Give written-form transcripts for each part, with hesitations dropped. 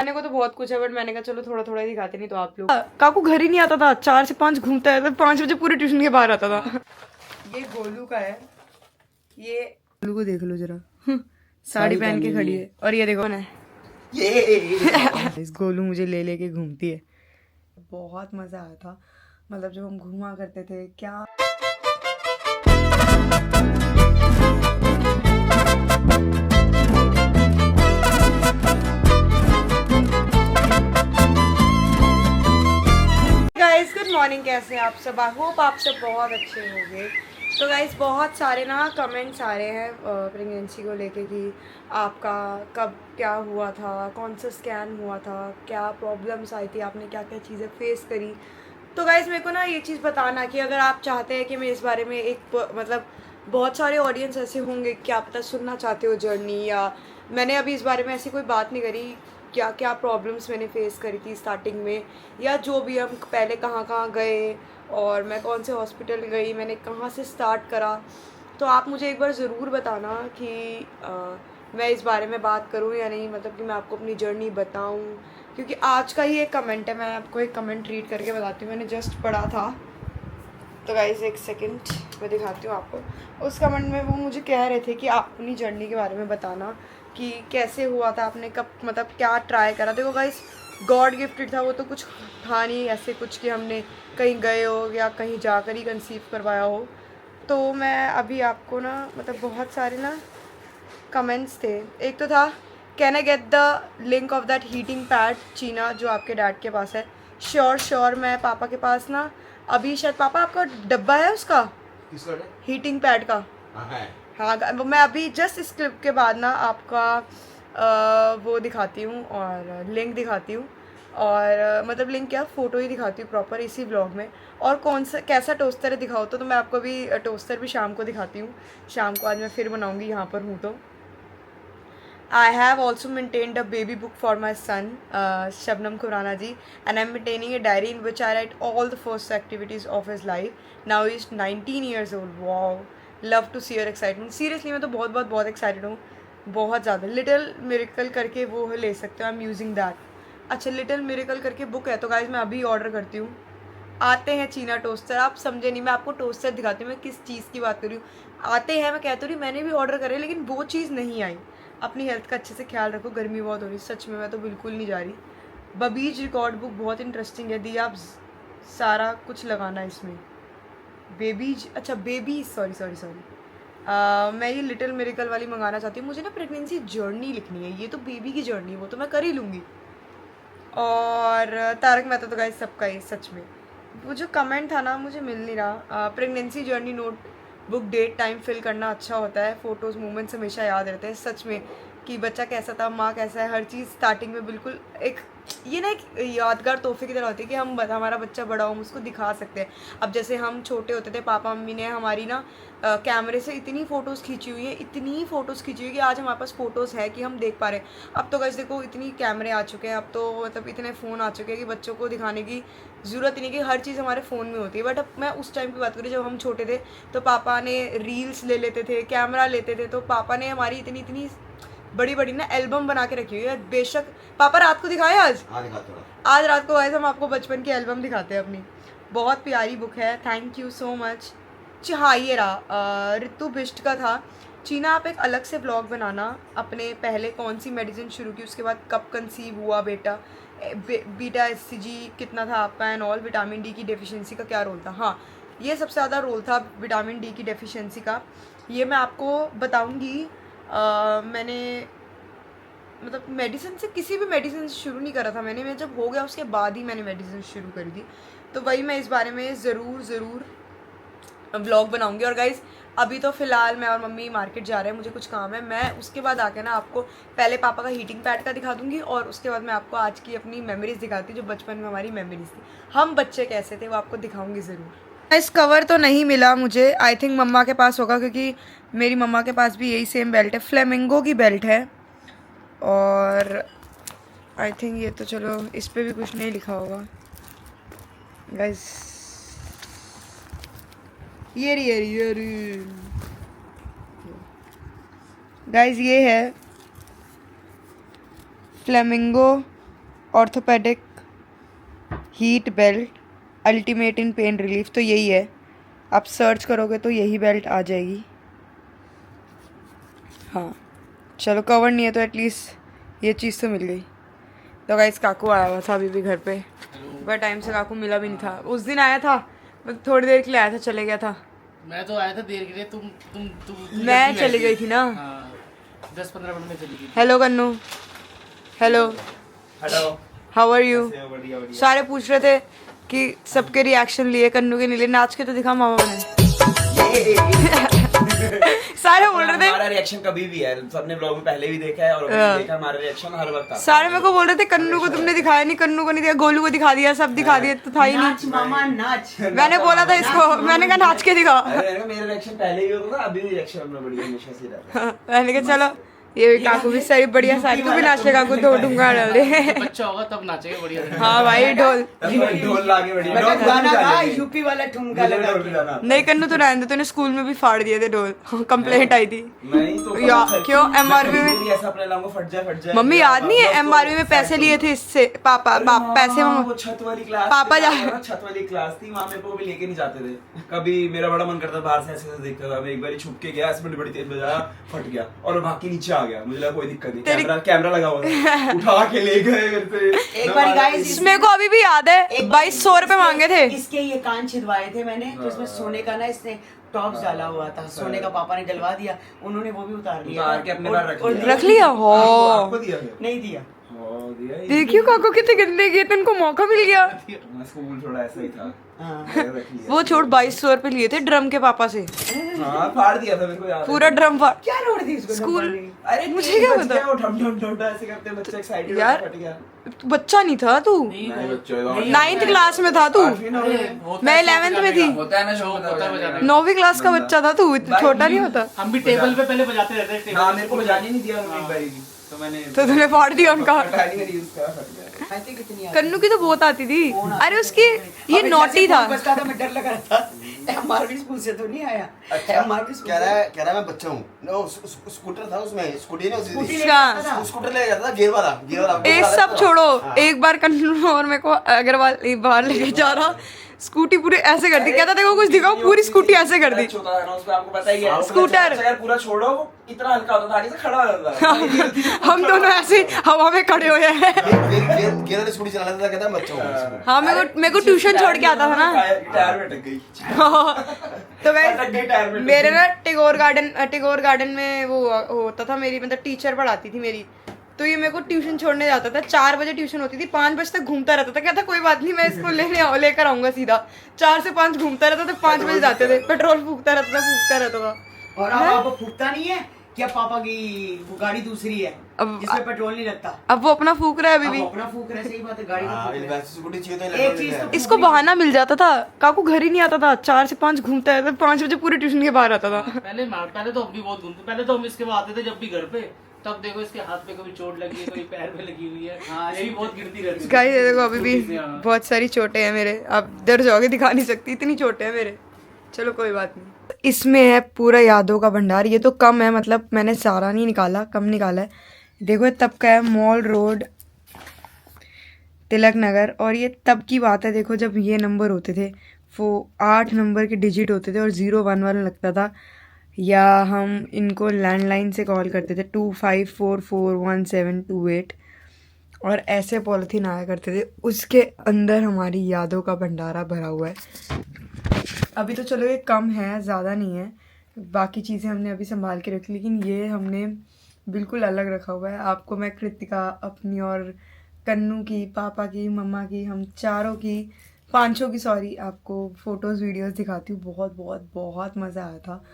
खाने को तो बहुत कुछ है, बट मैंने कहा चलो थोड़ा थोड़ा ही दिखाते, नहीं तो आप लोग। काकू घर ही नहीं आता था, 4 से 5 घूमता है, तो 5 बजे पूरे ट्यूशन के बाहर आता था। ये गोलू का है, ये गोलू को देख लो जरा, साड़ी पहन के खड़ी है। और ये देखो ना, ये इस गोलू मुझे ले लेके घूमती है। बहुत मजा आया था, मतलब जब हम घूमा करते थे क्या। गाइस गुड मॉर्निंग, कैसे हैं आप सब? आई होप आप सब बहुत अच्छे होंगे। तो गाइस बहुत सारे ना कमेंट्स आ रहे हैं प्रेगनेंसी को लेके कि आपका कब क्या हुआ था, कौन सा स्कैन हुआ था, क्या प्रॉब्लम्स आई थी, आपने क्या क्या चीज़ें फेस करी। तो गाइस मेरे को ना ये चीज़ बताना कि अगर आप चाहते हैं कि मैं इस बारे में एक मतलब बहुत सारे ऑडियंस ऐसे होंगे कि आप पता सुनना चाहते हो जर्नी, या मैंने अभी इस बारे में ऐसी कोई बात नहीं करी क्या क्या प्रॉब्लम्स मैंने फेस करी थी स्टार्टिंग में, या जो भी हम पहले कहाँ कहाँ गए और मैं कौन से हॉस्पिटल गई, मैंने कहाँ से स्टार्ट करा। तो आप मुझे एक बार ज़रूर बताना कि मैं इस बारे में बात करूँ या नहीं, मतलब कि मैं आपको अपनी जर्नी बताऊँ। क्योंकि आज का ही एक कमेंट है, मैं आपको एक कमेंट रीड करके बताती हूँ, मैंने जस्ट पढ़ा था। तो गाइस एक सेकंड मैं दिखाती हूँ आपको। उस कमेंट में वो मुझे कह रहे थे कि आप अपनी जर्नी के बारे में बताना कि कैसे हुआ था, आपने कब मतलब क्या ट्राई करा। देखो गाइस गॉड गिफ्टेड था वो, तो कुछ था नहीं ऐसे कुछ कि हमने कहीं गए हो या कहीं जाकर ही कंसीव करवाया हो। तो मैं अभी आपको ना मतलब बहुत सारे ना कमेंट्स थे। एक तो था can I get the link of that heating pad चीना जो आपके डैड के पास है। श्योर श्योर, मैं पापा के पास ना अभी शायद पापा आपका डब्बा है उसका हीटिंग पैड का। हाँ मैं अभी जस्ट इस क्लिप के बाद ना आपका वो दिखाती हूँ और लिंक दिखाती हूँ, और मतलब लिंक क्या फ़ोटो ही दिखाती हूँ प्रॉपर इसी ब्लॉग में। और कौन सा कैसा टोस्टर है दिखाओ तो मैं आपको भी टोस्टर भी शाम को दिखाती हूँ। शाम को आज मैं फिर बनाऊँगी यहाँ पर हूँ तो। I have also maintained a baby book for my son, Shabnam Khurana ji, and I'm maintaining a diary in which I write all the first activities of his life. Now he's 19 years old. Wow, love to see your excitement. Seriously मैं तो बहुत बहुत बहुत excited हूँ, बहुत ज़्यादा। Little miracle करके वो ले सकते हो, I'm using that. अच्छा लिटिल मिरेकल करके बुक है, तो गाइज मैं अभी ऑर्डर करती हूँ। आते हैं चीना टोस्टर, आप समझे नहीं, मैं आपको टोस्टर दिखाती हूँ मैं किस चीज़ की बात कर रही हूँ। आते हैं मैं कहती रही, मैंने भी ऑर्डर करे लेकिन वो चीज़ नहीं आई। अपनी हेल्थ का अच्छे से ख्याल रखो, गर्मी बहुत हो रही सच में, मैं तो बिल्कुल नहीं जा रही। बबीज रिकॉर्ड बुक बहुत इंटरेस्टिंग है दी, आप सारा कुछ लगाना इसमें। बेबीज, अच्छा बेबी, सॉरी सॉरी सॉरी, मैं ये लिटिल मिरेकल वाली मंगाना चाहती हूँ। मुझे ना प्रेगनेंसी जर्नी लिखनी है, ये तो बेबी की जर्नी है, वो तो मैं कर ही लूँगी। और तारक मेहता तो गाइस सबका ही सच में। वो जो कमेंट था ना मुझे मिल नहीं रहा। Pregnancy journey notebook date time fill करना अच्छा होता है, फ़ोटोज़ मोमेंट्स हमेशा याद रहते हैं सच में, कि बच्चा कैसा था, माँ कैसा है, हर चीज़ स्टार्टिंग में बिल्कुल एक ये ना एक यादगार तोहफे की तरह होती है कि हम हमारा बच्चा बड़ा हो हम उसको दिखा सकते हैं। अब जैसे हम छोटे होते थे, पापा मम्मी ने हमारी ना कैमरे से इतनी फ़ोटोज़ खींची हुई है, इतनी फ़ोटोज़ खींची हुई है कि आज हमारे पास फ़ोटोज़ है कि हम देख पा रहे हैं। अब तो गाइस देखो इतनी कैमरे आ चुके हैं, अब तो मतलब इतने फ़ोन आ चुके हैं कि बच्चों को दिखाने की ज़रूरत ही नहीं, कि हर चीज़ हमारे फ़ोन में होती है। बट अब मैं उस टाइम की बात करूँ जब हम छोटे थे, तो पापा ने रील्स ले लेते थे, कैमरा लेते थे, तो पापा ने हमारी इतनी इतनी बड़ी बड़ी ना एल्बम बना के रखी हुई है। बेशक पापा रात को दिखाए, आज रात को आए हम आपको बचपन की एल्बम दिखाते हैं अपनी। बहुत प्यारी बुक है, थैंक यू सो मच। हाँ ये रहा ऋतु बिष्ट का था। चीना आप एक अलग से ब्लॉग बनाना, अपने पहले कौन सी मेडिसिन शुरू की, उसके बाद कब कंसीव हुआ बेटा, बीटा एससीजी कितना था आपका एंड ऑल, विटामिन डी की डेफिशिएंसी का क्या रोल था। हाँ ये सबसे ज़्यादा रोल था विटामिन डी की डेफिशिएंसी का, ये मैं आपको बताऊँगी। मैंने मतलब मेडिसिन से किसी भी मेडिसिन से शुरू नहीं करा था मैंने, मैं जब हो गया उसके बाद ही मैंने मेडिसिन शुरू करी थी। तो वही मैं इस बारे में ज़रूर व्लॉग बनाऊंगी। और गाइज़ अभी तो फ़िलहाल मैं और मम्मी मार्केट जा रहे हैं, मुझे कुछ काम है, मैं उसके बाद आके ना आपको पहले पापा का हीटिंग पैड का दिखा दूंगी, और उसके बाद मैं आपको आज की अपनी मेमोरीज़ दिखाती जो बचपन में हमारी मेमोरीज़ थी, हम बच्चे कैसे थे वो आपको दिखाऊंगी ज़रूर। इस कवर तो नहीं मिला मुझे, आई थिंक मम्मा के पास होगा क्योंकि मेरी मम्मा के पास भी यही सेम बेल्ट है, फ्लेमिंगो की बेल्ट है। और आई थिंक ये तो चलो इस पर भी कुछ नहीं लिखा होगा गाइस, ये गाइस ये है flamingo orthopaedic heat belt ultimate इन पेन रिलीफ, तो यही है, आप सर्च करोगे तो यही बेल्ट आ जाएगी। हाँ चलो, कवर नहीं है तो एटलीस्ट ये चीज़ तो मिल गई। तो गाइस काकू आया हुआ था अभी भी घर पे, बट टाइम से काकू मिला भी नहीं था। उस दिन आया था, थोड़ी देर के लिए आया था, चले गया था। मैं तो आया था देर के लिए, तुम मैं चली गई थी ना। 10-15 मिनट में चली गई। Hello Kannu, hello, how are you. सारे पूछ रहे थे कि सबके रिएक्शन लिए, कन्नू के नहीं लिए, नाच के तो दिखा मामा ने। सारे बोल रहे थे हमारा रिएक्शन कभी भी है, सबने ब्लॉग में पहले भी देखा है और अभी भी देखा, हमारा रिएक्शन हर वक्त आता है। सारे मेरे को बोल रहे थे कन्नू को तुमने दिखाया नहीं, कन्नू को नहीं दिया, गोलू को दिखा दिया, सब दिखा दिया, तो था ही नहीं। मामा नाच। मैंने बोला था इसको, मैंने कहा नाच के दिखा। अरे मेरा रिएक्शन पहले भी होता था, अभी भी रिएक्शन अपना बढ़िया हमेशा से रहता है। मैंने कहा चलो ये भी काकू भी सही बढ़िया, साइड तू भी नाचे, काकू दो ढूंगा डाल दे। बच्चा होगा तब नाचेगा बढ़िया। हाँ भाई, ढोल ढोल लाके बढ़िया मतलब गाना था यूपी वाला ठुमका लगा के। नहीं कन्नू तो रहने दो, तूने स्कूल में भी फाड़ दिए थे ढोल, कंप्लेंट आई थी। नहीं तो क्यों MRV में ऐसा अपने लाऊंगा फट जाए मम्मी याद नहीं है, MRV में पैसे लिए थे इससे, पापा पैसे वो छत वाली क्लास, पापा छत वाली क्लास थी, वहाँ मेरे को भी लेके नहीं जाते थे कभी। मेरा बड़ा मन करता बाहर से ऐसे देखता था, मैं एक बार छुप के गया, इसमें बड़ी तेज बजाया, फट गया और बाकी नीचे आ गया। मुझे लगा कोई दिक्कत नहीं, कैमरा लगा हुआ था, उठा के ले गए घर पे। एक बार गाइस मेरे को अभी भी याद है, 2200 रुपए मांगे थे। इसके ये कान छिदवाए थे मैंने, तो इसमें सोने का ना इसने टॉप्स डाला हुआ था, सोने का पापा ने डलवा दिया, उन्होंने वो भी उतार लिया, उतार के अपने पास रख लिया। हो आपको दिया फिर? नहीं दिया। देखियो काकू कितने गंदे किए थे, उनको मौका मिल गया। स्कूल थोड़ा ऐसा ही था। वो छोड़, 2200 रुपए लिए थे ड्रम के पापा से, हाँ फाड़ दिया था, मेरे को याद है। पूरा ड्रम फाड़। क्या रोड थी इसको स्कूल, अरे मुझे क्या पता ऐसे करते बच्चे एक्साइटेड यार, फट गया। बच्चा नहीं था तू, नहीं बच्चे 9th क्लास में था तू, मैं 11th में थी, होता है ना शो, होता है 9वीं क्लास का बच्चा था तू, इतना छोटा नहीं होता। हम भी टेबल पे पहले बजाते रहते थे। हाँ मेरे को बजाने नहीं दिया उन्होंने एक बार भी, तो मैंने तो तूने फाड़ दिया उनका। कितनी कन्नू की तो बहुत आती थी। अरे उसकी ये नोटी था। बचता था, मैं डर लग रहा था। MRV स्कूल से तो नहीं आया। MRV स्कूल कह रहा है मैं बच्चा हूँ। स्कूटर था उसमें, स्कूटी नहीं होती हाँ। स्कूटर ले जाता था, गियर वाला ये सब छोड़ो, एक बार कन्नू और मेरे को अग्रवाल बाहर लेके जा रहा, स्कूटी पूरी ऐसे कर दी, कहता देखो कुछ दिखाओ, पूरी स्कूटी ऐसे कर दी। छोटा था ना, उसमें आपको पता ही है, स्कूटर अगर पूरा छोड़ो इतना हल्का होता था, आगे से खड़ा हो जाता था। हम दोनों ऐसे हवा में खड़े हुए हैं। गियर वाली स्कूटी चला लेता था, कहता मैं बच्चा हूँ। हाँ मेरे को ट्यूशन छोड़ के आता था ना। टायर में अटक गई। तो अटक गई टायर में। मेरे ना टिगोर गार्डन में वो होता था, मेरी मतलब टीचर पढ़ाती थी मेरी, तो ये मेरे को ट्यूशन छोड़ने जाता था। 4 बजे ट्यूशन होती थी, 5 बजे तक घूमता रहता था, कहता कोई बात नहीं मैं इसको लेकर आऊंगा सीधा। 4 से 5 घूमता रहता था, 5 बजे जाते थे, पेट्रोल फूकता रहता था। और अब पापा फूकता नहीं है क्या? पापा की वो गाड़ी दूसरी है जिसमें पेट्रोल नहीं लगता। अब वो अपना फूक रहा है अभी भी। अपना फूक रहा है, सही बात है, गाड़ी का फूक रहा है। स्कूटी चाहिए तो एक चीज तो इसको बहाना मिल जाता था, काकू घर ही नहीं आता था, 4 से 5 घूमता रहता, 5 बजे पूरे ट्यूशन के बाहर आता था। पहले तो हम भी बहुत घूमते, पहले तो हम इसके बाद आते थे जब भी घर पे, तब देखो इसके हाथ पे कभी चोट लगी है, कभी पैर पे लगी हुई है। हाँ, ये भी बहुत गिरती रहती है। गाइस ये देखो अभी भी बहुत सारी चोटें हैं मेरे, आप डर जाओगे, दिखा नहीं सकती, इतनी चोटें हैं मेरे। चलो कोई बात नहीं। इसमें है पूरा यादों का भंडार, ये तो कम है, मतलब मैंने सारा नहीं निकाला, कम निकाला है। देखो ये तब का है, मॉल रोड तिलक नगर, और ये तब की बात है, देखो जब ये नंबर होते थे, वो 8 नंबर के डिजिट होते थे और 011 लगता था, या हम इनको लैंडलाइन से कॉल करते थे 25441728, और ऐसे पॉलिथीन आया करते थे, उसके अंदर हमारी यादों का भंडारा भरा हुआ है। अभी तो चलो ये कम है, ज़्यादा नहीं है, बाकी चीज़ें हमने अभी संभाल के रखी, लेकिन ये हमने बिल्कुल अलग रखा हुआ है। आपको मैं कृतिका अपनी और कन्नू की, पापा की, मम्मा की, हम चारों की, 5 की सॉरी, आपको फ़ोटोज़ वीडियोज़ दिखाती हूँ। बहुत बहुत बहुत मज़ा आया था,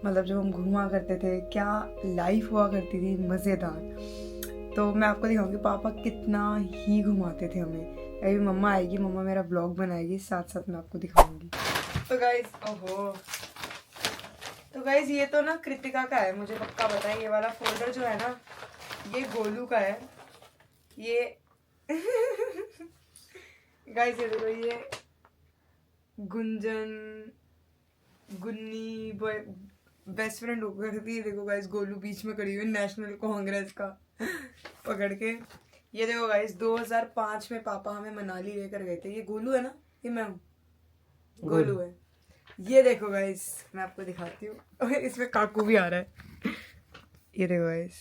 मतलब जब हम घूमा करते थे, क्या लाइफ हुआ करती थी मज़ेदार। तो मैं आपको दिखाऊंगी पापा कितना ही घुमाते थे हमें। अभी मम्मा आएगी, मम्मा मेरा ब्लॉग बनाएगी, साथ साथ मैं आपको दिखाऊंगी। तो गाइस तो गाइस ये तो ना कृतिका का है, मुझे पक्का पता है। ये वाला फोल्डर जो है ना, ये गोलू का है। ये गाइस ये देखो, ये गुन्नी बेस्ट फ्रेंड होकर थी। देखो गाइस गोलू बीच में खड़ी हुई, नेशनल कांग्रेस का पकड़ के। ये देखो गाइस 2005 में पापा हमें मनाली लेकर गए थे। ये गोलू है ना, ये मैं हूँ, गोलू है। ये देखो गाइस, मैं आपको दिखाती हूँ। इसमें काकू भी आ रहा है। ये देखो गाइस,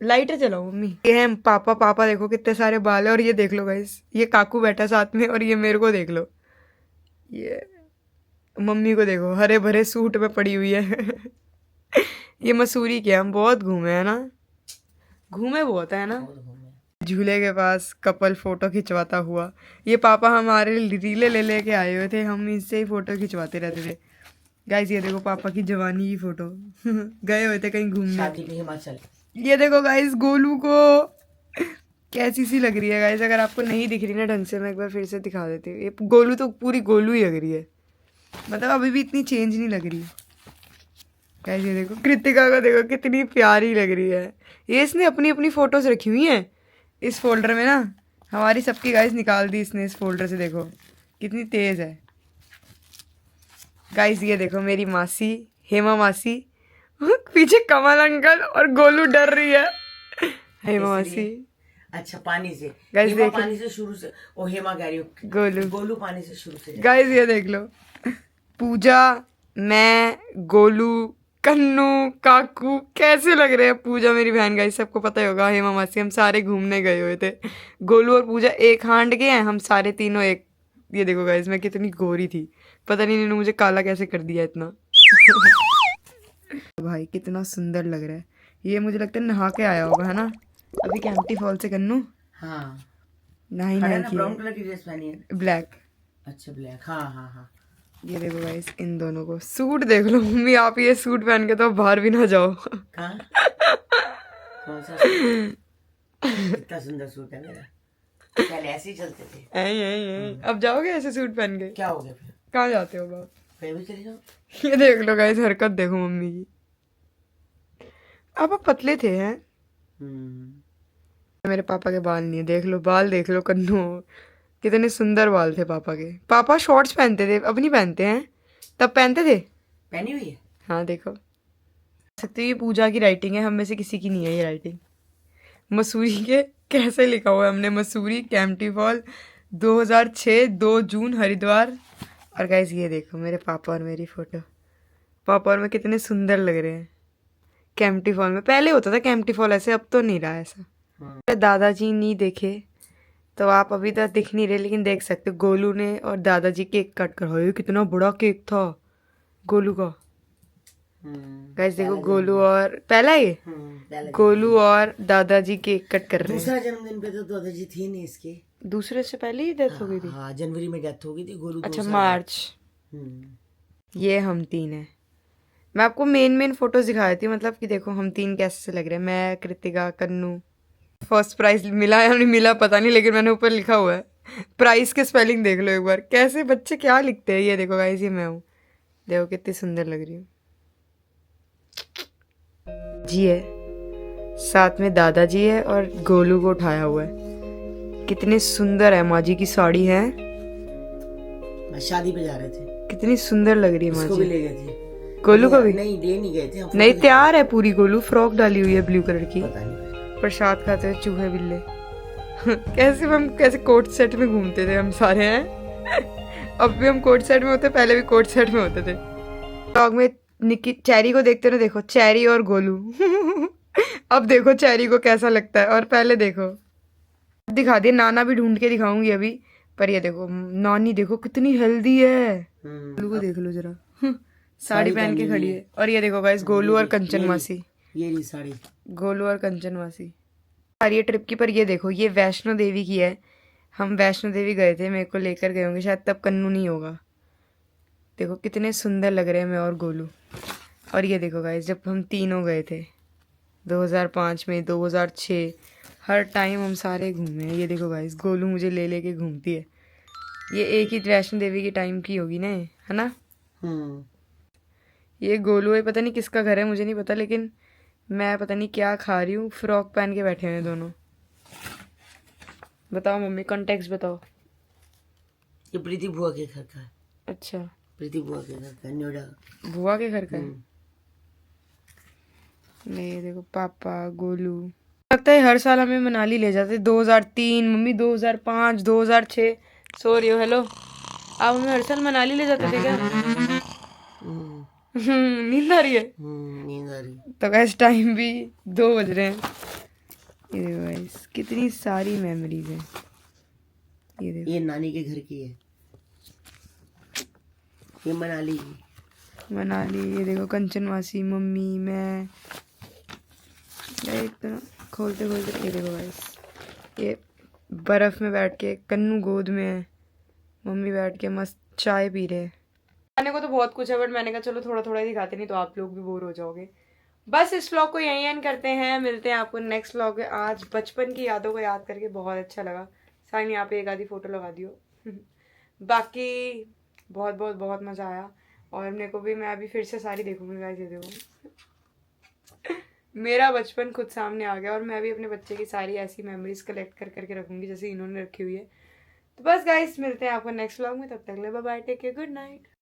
लाइटर चलाओ मम्मी। ये है पापा। पापा देखो कितने सारे बाल है। और ये देख लो गाइस, ये काकू बैठा साथ में। और ये मेरे को देख लो, ये मम्मी को देखो, हरे भरे सूट में पड़ी हुई है। ये मसूरी के हम बहुत घूमे है ना, घूमे बहुत है ना। झूले के पास कपल फोटो खिंचवाता हुआ। ये पापा हमारे रीले ले लेके आए हुए थे, हम इससे ही फोटो खिंचवाते रहते थे। गाइस ये देखो पापा की जवानी की फोटो। गए हुए थे कहीं घूमने, शादी में हिमाचल। ये देखो गाइस गोलू को कैसी सी लग रही है गाइस। अगर आपको नहीं दिख रही ना ढंग से, मैं एक बार फिर से दिखा देती हूँ। ये गोलू तो पूरी गोलू ही लग रही है, मतलब अभी भी इतनी चेंज नहीं लग रही गाइस। ये देखो कृतिका को देखो कितनी प्यारी लग रही है। ये इसने अपनी अपनी फोटोज रखी हुई हैं इस फोल्डर में ना। हमारी सबकी गाइस निकाल दी इसने इस फोल्डर से, देखो कितनी तेज है गाइस। ये देखो मेरी मासी हेमा मासी, पीछे कमल अंकल और गोलू डर रही है। हेमा मासी अच्छा पानी से गाइस हेमा देखो, पानी से शुरू से, ओ हेमा कह रही हूँ, गोलू गोलू पानी से शुरू से। गाइस ये देख लो, पूजा, मैं, गोलू, कन्नू, काकू कैसे लग रहे हैं। पूजा मेरी बहन गाइस, सबको पता ही होगा। हेमा मासी, हम सारे घूमने गए हुए थे। गोलू और पूजा एक हांड के हैं, हम सारे तीनों एक। ये देखो गाइस मैं कितनी गोरी थी, पता नहीं इन्होंने मुझे काला कैसे कर दिया इतना। भाई कितना सुंदर लग रहा है। ये मुझे लगता है नहा के आया होगा है ना, अभी कैंपटी फॉल से। कन्नू हाँ नहीं खड़ा नहीं ना, ब्राउन कलर की ड्रेस पहनी है, ब्लैक। अच्छा ब्लैक। हाँ हाँ हाँ। ये देखो गाइस इन दोनों को, सूट देख लो मम्मी, आप ये सूट पहन के तो बाहर भी ना जाओ। कहाँ कौन सा सूट? कितना सुंदर सूट है मेरा। पहले ऐसे ही चलते थे। अब जाओगे ऐसे सूट पहन के? क्या हो गया फिर? कहाँ जाते हो बाप? कहीं भी चले जाओ। ये देख लो गाइस हरकत देखो मम्मी की। आप पतले थे हैं। मेरे पापा के बाल नहीं है, देख लो बाल देख लो कन्नू, कितने सुंदर बाल थे पापा के। पापा शॉर्ट्स पहनते थे, अब नहीं पहनते हैं, तब पहनते थे। पहनी हुई है। हाँ देखो सकते हो, ये पूजा की राइटिंग है, हम में से किसी की नहीं है ये राइटिंग। मसूरी के कैसे लिखा हुआ है हमने, मसूरी कैंपटी फॉल 2006 2 जून हरिद्वार। और गाइस ये देखो मेरे पापा और मेरी फोटो, पापा और मैं कितने सुंदर लग रहे हैं कैंपटी फॉल में। पहले होता था कैंपटी फॉल ऐसे, अब तो नहीं रहा ऐसा। दादाजी नहीं देखे तो आप अभी तक दिख नहीं रहे, लेकिन देख सकते हो गोलू ने और दादाजी केक कट कर, कितना बड़ा केक था गोलू का। गाइस देखो गोलू और पहला ये गोलू और दादाजी केक कट कर रहे हैं। दूसरा जन्मदिन पे तो दादाजी थी नहीं इसके, दूसरे से पहले ही डेथ हो गई थी। हाँ जनवरी में डेथ हो गई थी गोलू। अच्छा मार्च। ये हम तीन है। मैं आपको मेन फोटोज दिखा देती हूँ, मतलब कि देखो हम तीन कैसे लग रहे हैं। मैं, कृतिका, कन्नू। फर्स्ट प्राइज मिला या नहीं मिला पता नहीं, लेकिन मैंने ऊपर लिखा हुआ है। प्राइस के स्पेलिंग देख लो एक बार, कैसे बच्चे क्या लिखते हैं। ये देखो गाइस ये मैं हूँ, देखो कितनी सुंदर लग रही हूँ जी। है साथ में दादाजी है और गोलू को उठाया हुआ है। कितनी सुंदर है, माँ जी की साड़ी है। शादी पे जा रहे थे, कितनी सुंदर लग रही है माँ उसको भी जी। ले गए थे। गोलू को भी नहीं ले नहीं गए थे हम, नहीं, तैयार है पूरी गोलू, फ्रॉक डाली हुई है ब्लू कलर की। पता नहीं। प्रसाद खाते हुए चूहे बिल्ले। कैसे हम कैसे कोट सेट में घूमते थे हम सारे हैं। अब भी हम कोट सेट में होते, पहले भी कोट सेट में होते थे। ब्लॉग में निकी चेरी को देखते ना, देखो चेरी और गोलू। अब देखो चेरी को कैसा लगता है, और पहले देखो दिखा दिया। नाना भी ढूंढ के दिखाऊंगी अभी, पर ये देखो नानी देखो कितनी हेल्दी है। गोलू को देख लो जरा, साड़ी पहन के खड़ी है। और ये देखो गाइस गोलू और कंचन मासी, ये रही साड़ी, गोलू और कंचन मासी आ रही है ट्रिप की। पर ये देखो ये वैष्णो देवी की है, हम वैष्णो देवी गए थे, मेरे को लेकर गए होंगे शायद, तब कन्नू नहीं होगा। देखो कितने सुंदर लग रहे हैं मैं और गोलू। और ये देखो गाइस जब हम तीनों गए थे 2005 में, 2006, हर टाइम हम सारे घूमे हैं। ये देखो गाइस गोलू मुझे ले लेके घूमती है। ये एक ही वैष्णो देवी के टाइम की होगी ना, है ना। ये गोलू है, पता नहीं किसका घर है मुझे नहीं पता, लेकिन मैं पता नहीं क्या खा रही हूँ। फ्रॉक पहन के बैठे हैं दोनों। बताओ मम्मी कॉन्टेक्स्ट बताओ। ये प्रीति बुआ के घर का है। अच्छा प्रीति बुआ के घर का, नोएडा बुआ के घर का है। नहीं देखो पापा गोलू। लगता है हर साल हमें मनाली ले जाते, 2003, मम्मी 2005, 2006। सो रही हो, हेलो। आप हमें हर साल मनाली ले जाते थे क्या? नींद आ रही है। नींद आ रही। तो गैस टाइम भी 2 बज रहे हैं। ये देखो गाइस कितनी सारी मेमोरीज हैं। ये देखो, ये नानी के घर की है, ये मनाली की। मनाली। ये देखो कंचन मासी, मम्मी, मैं। एक तो खोलते खोलते ये देखो गाइस, ये बर्फ में बैठ के, कन्नू गोद में है, मम्मी बैठ के मस्त चाय पी रहे हैं। खाने को तो बहुत कुछ है, बट मैंने कहा चलो थोड़ा थोड़ा ही दिखाते, नहीं तो आप लोग भी बोर हो जाओगे। बस इस व्लॉग को यहीं एंड करते हैं, मिलते हैं आपको नेक्स्ट व्लॉग में। आज बचपन की यादों को याद करके बहुत अच्छा लगा। साइन यहाँ पे एक आधी फोटो लगा दियो। बाकी बहुत बहुत बहुत मज़ा आया, और मेरे को भी, मैं अभी फिर से सारी देखूंगी गाइस। ये देखो मेरा बचपन खुद सामने आ गया, और मैं भी अपने बच्चे की सारी ऐसी मेमोरीज कलेक्ट कर करके रखूंगी जैसे इन्होंने रखी हुई है। तो बस गाइस मिलते हैं आपको नेक्स्ट व्लॉग में, तब तक ले bye bye, take care, good night.